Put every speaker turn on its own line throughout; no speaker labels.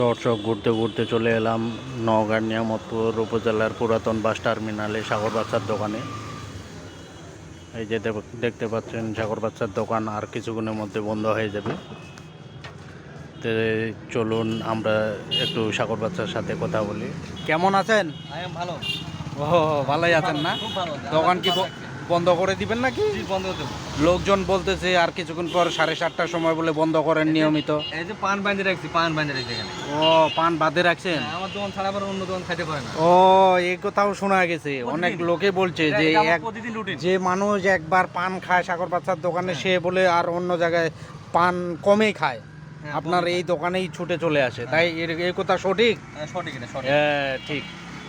দর্শক ঘুরতে ঘুরতে চলে এলাম নওগাঁ নিয়ামতপুর উপজেলার পুরাতন বাস টার্মিনালে সাগর বাচ্চার দোকানে। এই যে দেখতে পাচ্ছেন সাগর বাচ্চার দোকান আর কিছুক্ষণের মধ্যে বন্ধ হয়ে যাবে। তো চলুন আমরা একটু সাগর বাচ্চার সাথে কথা বলি। কেমন আছেন?
ভালো।
ও ভালোই আছেন না? দোকান কি বন্ধ করে দিবেন নাকি?
বন্ধ হতে
লোকজন বলতেছে আর কিছুক্ষণ পর 7:30টার সময় বলে বন্ধ করেন নিয়মিত।
এই যে পান বাইন্ধে রাখছি এখানে।
ও পান বাদে রাখছেন?
আমার দোকান ছাড়া আবার অন্য দোকান খাইতে পারে না।
ও এই কথাও শোনা গেছে, অনেক লোকে বলছে যে
প্রতিদিন রুটিন।
যে মানুষ একবার পান খায় সাগর বাচ্চার দোকানে সে বলে আর অন্য জায়গায় পান কমই খায়, আপনার এই দোকানেই ছুটে চলে আসে। তাই এই কথা সঠিক?
সঠিক এটা সঠিক।
হ্যাঁ ঠিক।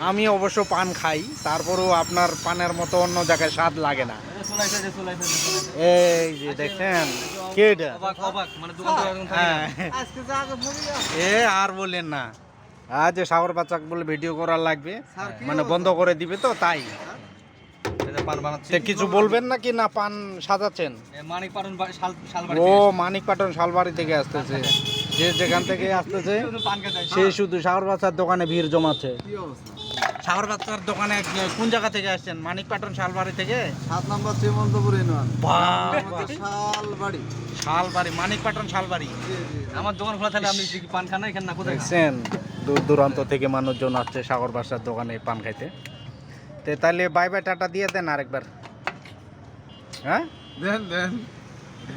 আমি অবশ্য পান খাই, তারপরেও আপনার পানের মতো অন্য জায়গায় স্বাদ লাগে না। এই যে দেখছেন কেডা
মানে দোকান তো এখন থাকে না।
এ আর বলেন না, আজ সাগর বাচ্চা বলে ভিডিও করার লাগবে, মানে বন্ধ করে দিবে তো তাই।
এই যে পান বানাচ্ছি।
তে কিছু বলবেন নাকি না পান সাজাচ্ছেন?
মানিক পাটন শালবাড়ি।
ও মানিক পাটন শালবাড়ি থেকে আসতেছে, যে যেখান থেকে আসতেছে
পান খেতে
সে শুধু সাগর বাচ্চার দোকানে ভিড় জমাচ্ছে। সাগর বাচ্চার দোকানে কোন জায়গা থেকে আসছেন? মানিক পাটন শালবাড়ি থেকে?
7 নম্বর শ্রীমন্তপুর ইউনিয়ন।
বাহ,
শালবাড়ি।
শালবাড়ি, মানিক পাটন শালবাড়ি।
আমার দোকান খোলা থাকলে আপনি কি পান খান না এখানে না কোথায় খান?
দেখছেন দূর দূরান্ত থেকে মানুষজন আসছে সাগর বাচ্চার দোকানে পান খাইতে। তে তাহলে বাই বাই টাটা দিয়ে দেন আরেকবার। হ্যাঁ
দেন দেন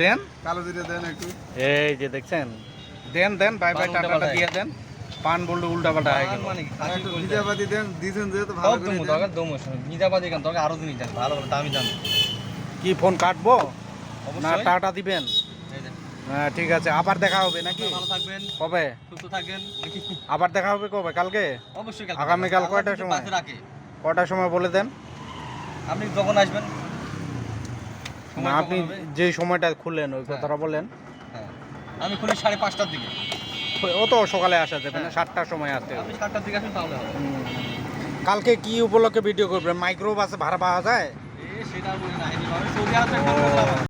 দেন,
কালো জিরে দেন একটু।
এই যে দেখছেন, দেন দেন বাই বাই
পান
টাটাটা
উল্টাপাল্টা
দিয়ে দেন। পান বললে উল্টা পাল্টা হয়ে গেল।
মানে
আর একটু ভিজাবাদি দেন, দিছেন যেহেতু ভালো
সব
করে
দমু
দেন।
দরকার দমু নিজাবাদি কেন দরকার আরো জিনিস জান ভালো ভালো দামি দামি।
কি ফোন কাটবো না
অবশ্যই।
টাটা দিবেন?
এই যে,
হ্যাঁ ঠিক আছে, আবার দেখা হবে নাকি?
ভালো থাকবেন,
কবে
সুস্থ থাকবেন।
আবার দেখা হবে? কবে? কালকে?
অবশ্যই
আগামীকাল কয়টার সময়?
রাখে
কটার সময় বলে দেন।
আপনি যখন আসবেন
না
সময়
আপনি
কখন হবে?
যে সময়টা খুললেন ওই কথাটা বলেন।
হ্যাঁ আমি খুলি 5:30টার দিকে।
ও তো সকালে আসা যাবে না, 7টার সময় আসতে হবে।
আপনি 7টার দিকে আসবেন তাহলে হবে।
কালকে কি উপলক্ষে ভিডিও করবেন? মাইক্রো বাসে ভাড়া পাওয়া যায়?
সেটা বলি না, সৌদি আরব